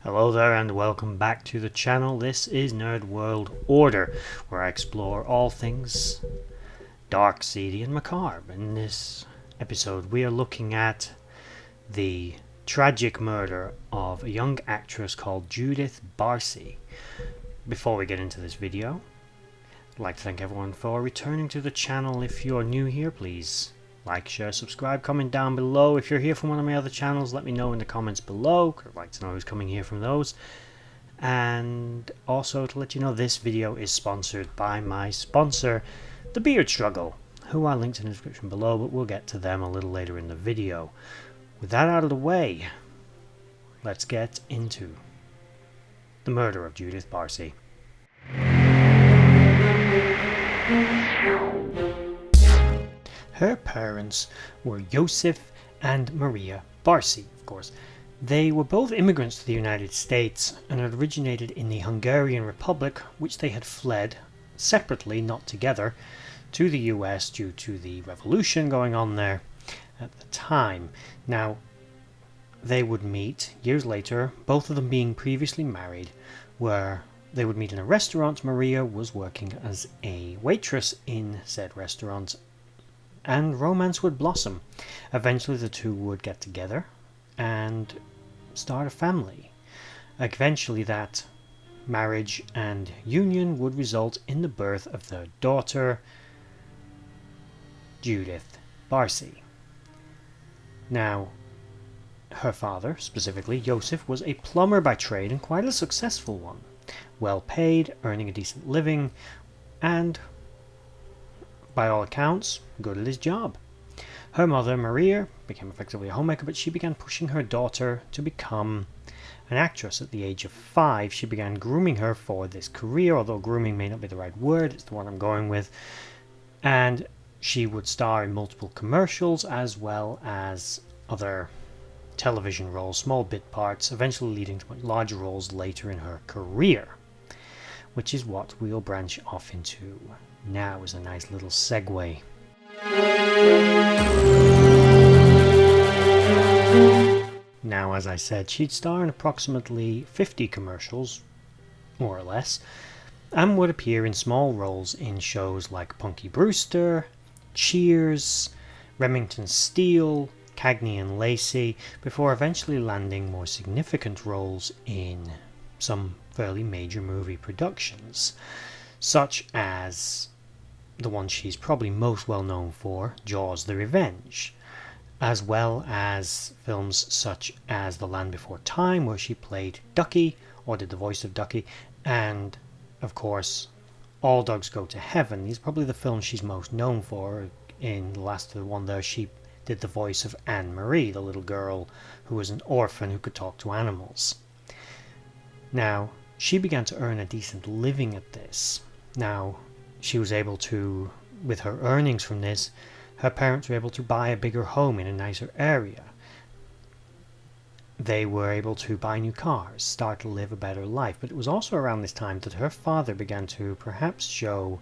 Hello there and welcome back to the channel. This is Nerd World Order, where I explore all things dark, seedy and macabre. In this episode we are looking at the tragic murder of a young actress called Judith Barsi. Before we get into this video, I'd like to thank everyone for returning to the channel. If you're new here, please like, share, subscribe, comment down below. If you're here from one of my other channels, let me know in the comments below. I'd like to know who's coming here from those. And also to let you know, this video is sponsored by my sponsor, The Beard Struggle, who I'll link in the description below, but we'll get to them a little later in the video. With that out of the way, let's get into the murder of Judith Barsi. Her parents were Joseph and Maria Barsi, of course. They were both immigrants to the United States and had originated in the Hungarian Republic, which they had fled separately, not together, to the US due to the revolution going on there at the time. Now, they would meet years later, both of them being previously married, where they would meet in a restaurant. Maria was working as a waitress in said restaurant, and romance would blossom. Eventually the two would get together and start a family. Eventually that marriage and union would result in the birth of their daughter, Judith Barsi. Now, her father, specifically Joseph, was a plumber by trade and quite a successful one. Well paid, earning a decent living, and by all accounts, good at his job. Her mother, Maria, became effectively a homemaker, but she began pushing her daughter to become an actress. At the age of 5, she began grooming her for this career, although grooming may not be the right word, it's the one I'm going with. And she would star in multiple commercials as well as other television roles, small bit parts, eventually leading to much larger roles later in her career, which is what we'll branch off into now as a nice little segue. Now, as I said, she'd star in approximately 50 commercials, more or less, and would appear in small roles in shows like Punky Brewster, Cheers, Remington Steele, Cagney and Lacey, before eventually landing more significant roles in some fairly major movie productions, such as the one she's probably most well known for, Jaws: The Revenge, as well as films such as The Land Before Time, where she played Ducky, or did the voice of Ducky, and of course All Dogs Go to Heaven. These are probably the films she's most known for. In the last one there, she did the voice of Anne Marie, the little girl who was an orphan who could talk to animals. Now, she began to earn a decent living at this. Now, she was able to, with her earnings from this, her parents were able to buy a bigger home in a nicer area. They were able to buy new cars, start to live a better life. But it was also around this time that her father began to perhaps show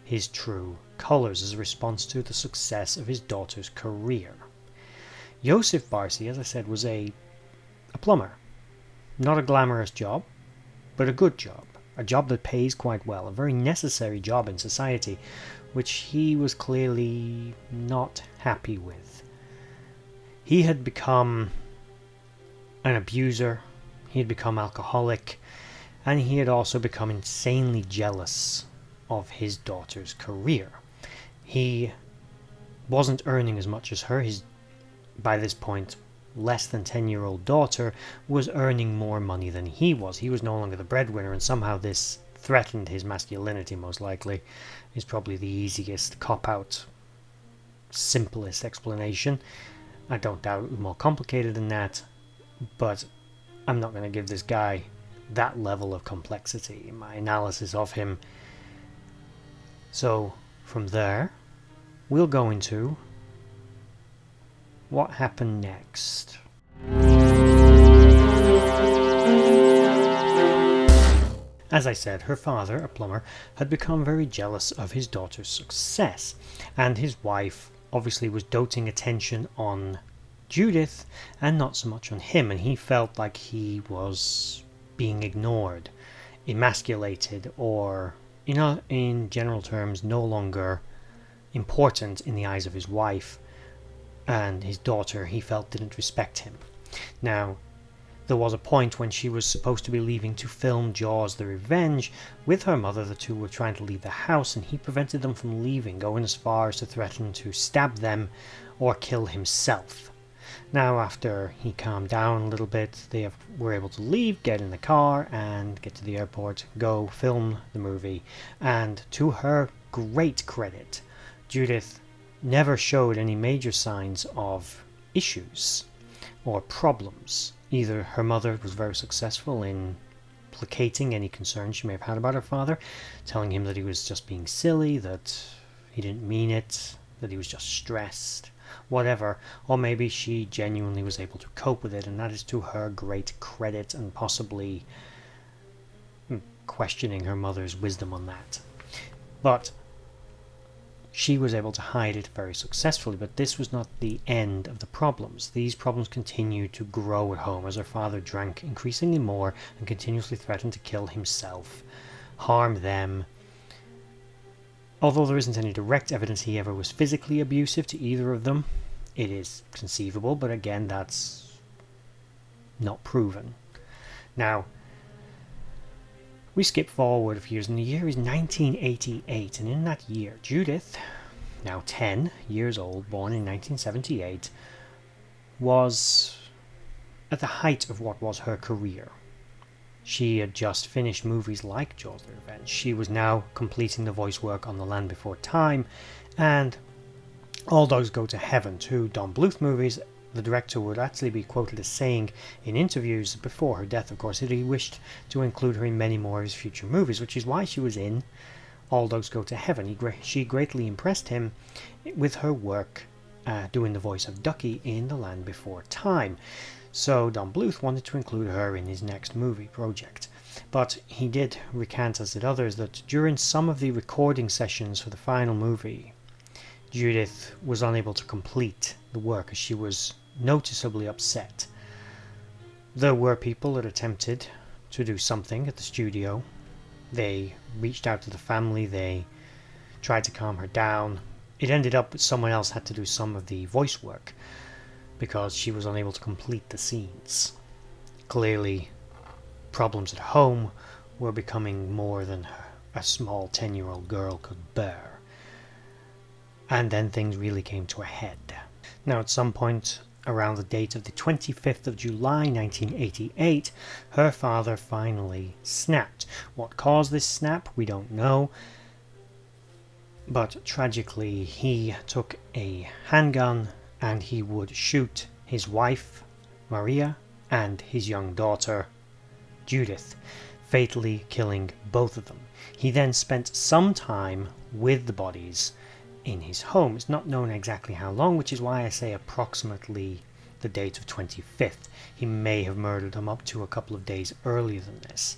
his true colors as a response to the success of his daughter's career. Joseph Barsi, as I said, was a plumber. Not a glamorous job, but a good job. A job that pays quite well, a very necessary job in society, which he was clearly not happy with. He had become an abuser, he had become alcoholic, and he had also become insanely jealous of his daughter's career. He wasn't earning as much as her. His, by this point, less than 10-year-old daughter was earning more money than he was. He was no longer the breadwinner, and somehow this threatened his masculinity, most likely, is probably the easiest cop-out, simplest explanation. I don't doubt it was more complicated than that, but I'm not going to give this guy that level of complexity in my analysis of him. So, from there, we'll go into what happened next. As I said, her father, a plumber, had become very jealous of his daughter's success, and his wife obviously was doting attention on Judith and not so much on him, and he felt like he was being ignored, emasculated, or, in general terms, no longer important in the eyes of his wife and his daughter. He felt didn't respect him. Now, there was a point when she was supposed to be leaving to film Jaws the Revenge with her mother. The two were trying to leave the house, and he prevented them from leaving, going as far as to threaten to stab them or kill himself. Now, after he calmed down a little bit, they were able to leave, get in the car, and get to the airport, go film the movie. And to her great credit, Judith never showed any major signs of issues or problems. Either her mother was very successful in placating any concerns she may have had about her father, telling him that he was just being silly, that he didn't mean it, that he was just stressed, whatever, or maybe she genuinely was able to cope with it, and that is to her great credit, and possibly questioning her mother's wisdom on that. But she was able to hide it very successfully, but this was not the end of the problems. These problems continued to grow at home as her father drank increasingly more and continuously threatened to kill himself, harm them. Although there isn't any direct evidence he ever was physically abusive to either of them, it is conceivable, but again, that's not proven. Now, we skip forward a few years, and the year is 1988, and in that year, Judith, now 10 years old, born in 1978, was at the height of what was her career. She had just finished movies like Jaws the Revenge. She was now completing the voice work on The Land Before Time, and All Dogs Go to Heaven, two Don Bluth movies. The director would actually be quoted as saying in interviews before her death, of course, that he wished to include her in many more of his future movies, which is why she was in All Dogs Go to Heaven. She greatly impressed him with her work doing the voice of Ducky in The Land Before Time. So Don Bluth wanted to include her in his next movie project. But he did recant, as did others, that during some of the recording sessions for the final movie, Judith was unable to complete the work as she was noticeably upset. There were people that attempted to do something at the studio. They reached out to the family, they tried to calm her down. It ended up that someone else had to do some of the voice work because she was unable to complete the scenes. Clearly, problems at home were becoming more than a small 10-year-old girl could bear. And then things really came to a head. Now, at some point around the date of the 25th of July 1988, her father finally snapped. What caused this snap, we don't know. But tragically, he took a handgun and he would shoot his wife, Maria, and his young daughter, Judith, fatally killing both of them. He then spent some time with the bodies in his home. It's not known exactly how long, which is why I say approximately the date of 25th. He may have murdered them up to a couple of days earlier than this.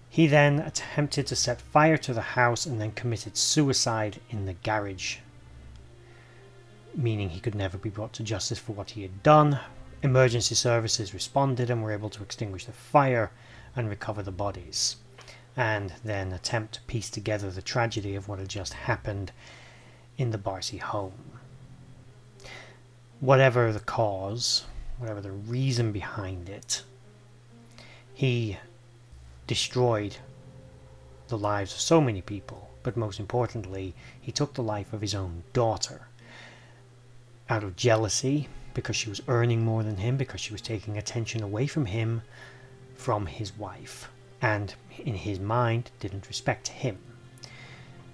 He then attempted to set fire to the house and then committed suicide in the garage, meaning he could never be brought to justice for what he had done. Emergency services responded and were able to extinguish the fire and recover the bodies, and then attempt to piece together the tragedy of what had just happened in the Barsi home. Whatever the cause, whatever the reason behind it, he destroyed the lives of so many people, but most importantly, he took the life of his own daughter. Out of jealousy, because she was earning more than him, because she was taking attention away from him, from his wife, and in his mind didn't respect him.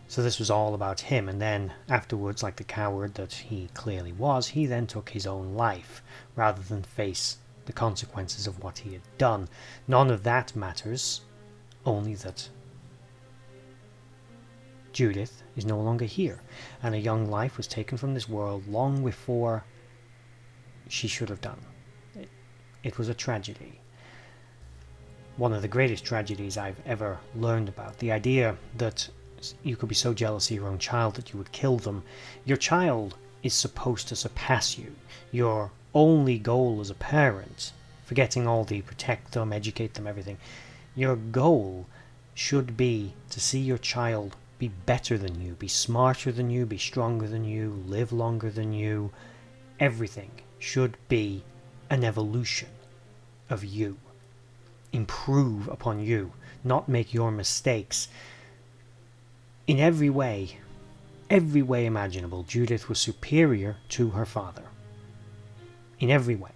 So this was all about him, and then afterwards, like the coward that he clearly was, he then took his own life rather than face the consequences of what he had done. None of that matters, only that Judith is no longer here, and a young life was taken from this world long before she should have done. It was a tragedy. One of the greatest tragedies I've ever learned about. The idea that you could be so jealous of your own child that you would kill them. Your child is supposed to surpass you. Your only goal as a parent, forgetting all the protect them, educate them, everything, your goal should be to see your child be better than you, be smarter than you, be stronger than you, live longer than you. Everything should be an evolution of you. Improve upon you, not make your mistakes. In every way imaginable, Judith was superior to her father. In every way.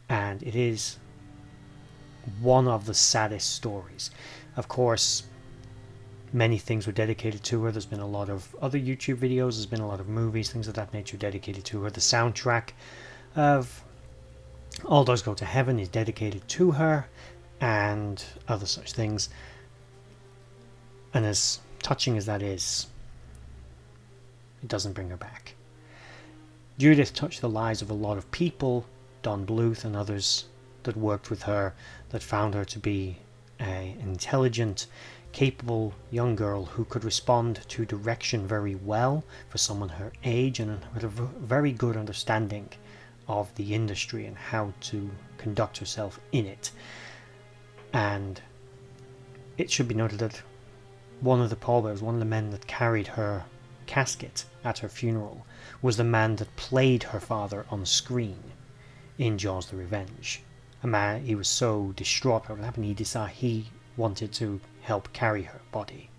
And it is one of the saddest stories. Of course, many things were dedicated to her. There's been a lot of other YouTube videos, there's been a lot of movies, things of that nature dedicated to her. The soundtrack of All Dogs Go to Heaven is dedicated to her, and other such things. And as touching as that is, it doesn't bring her back. Judith touched the lives of a lot of people, Don Bluth and others that worked with her, that found her to be an intelligent, capable young girl who could respond to direction very well for someone her age, and with a very good understanding of the industry and how to conduct herself in it. And it should be noted that one of the pallbearers, one of the men that carried her casket at her funeral, was the man that played her father on screen in Jaws the Revenge. A man, he was so distraught by what happened, he decided he wanted to help carry her body.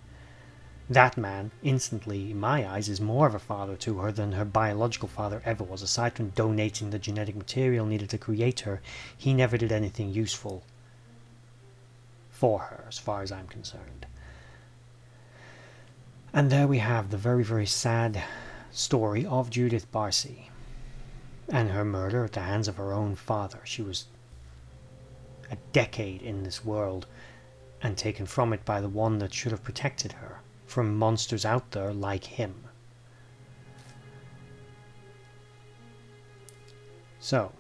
That man, instantly, in my eyes, is more of a father to her than her biological father ever was. Aside from donating the genetic material needed to create her, he never did anything useful for her, as far as I'm concerned. And there we have the very, very sad story of Judith Barsi and her murder at the hands of her own father. She was a decade in this world and taken from it by the one that should have protected her from monsters out there like him. So,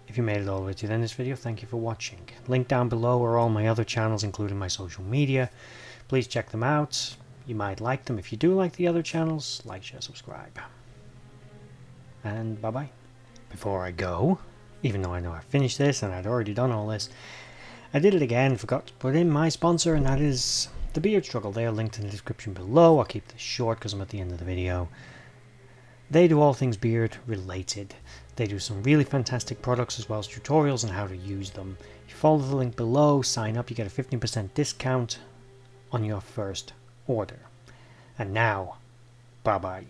if you made it all the way to the end of this video, thank you for watching. Link down below are all my other channels, including my social media. Please check them out. You might like them. If you do like the other channels, like, share, subscribe. And bye-bye. Before I go, even though I know I finished this and I'd already done all this, I did it again, forgot to put in my sponsor, and that is The Beard Struggle. They are linked in the description below. I'll keep this short because I'm at the end of the video. They do all things beard related. They do some really fantastic products as well as tutorials on how to use them. If you follow the link below, sign up, you get a 15% discount on your first order. And now, bye-bye.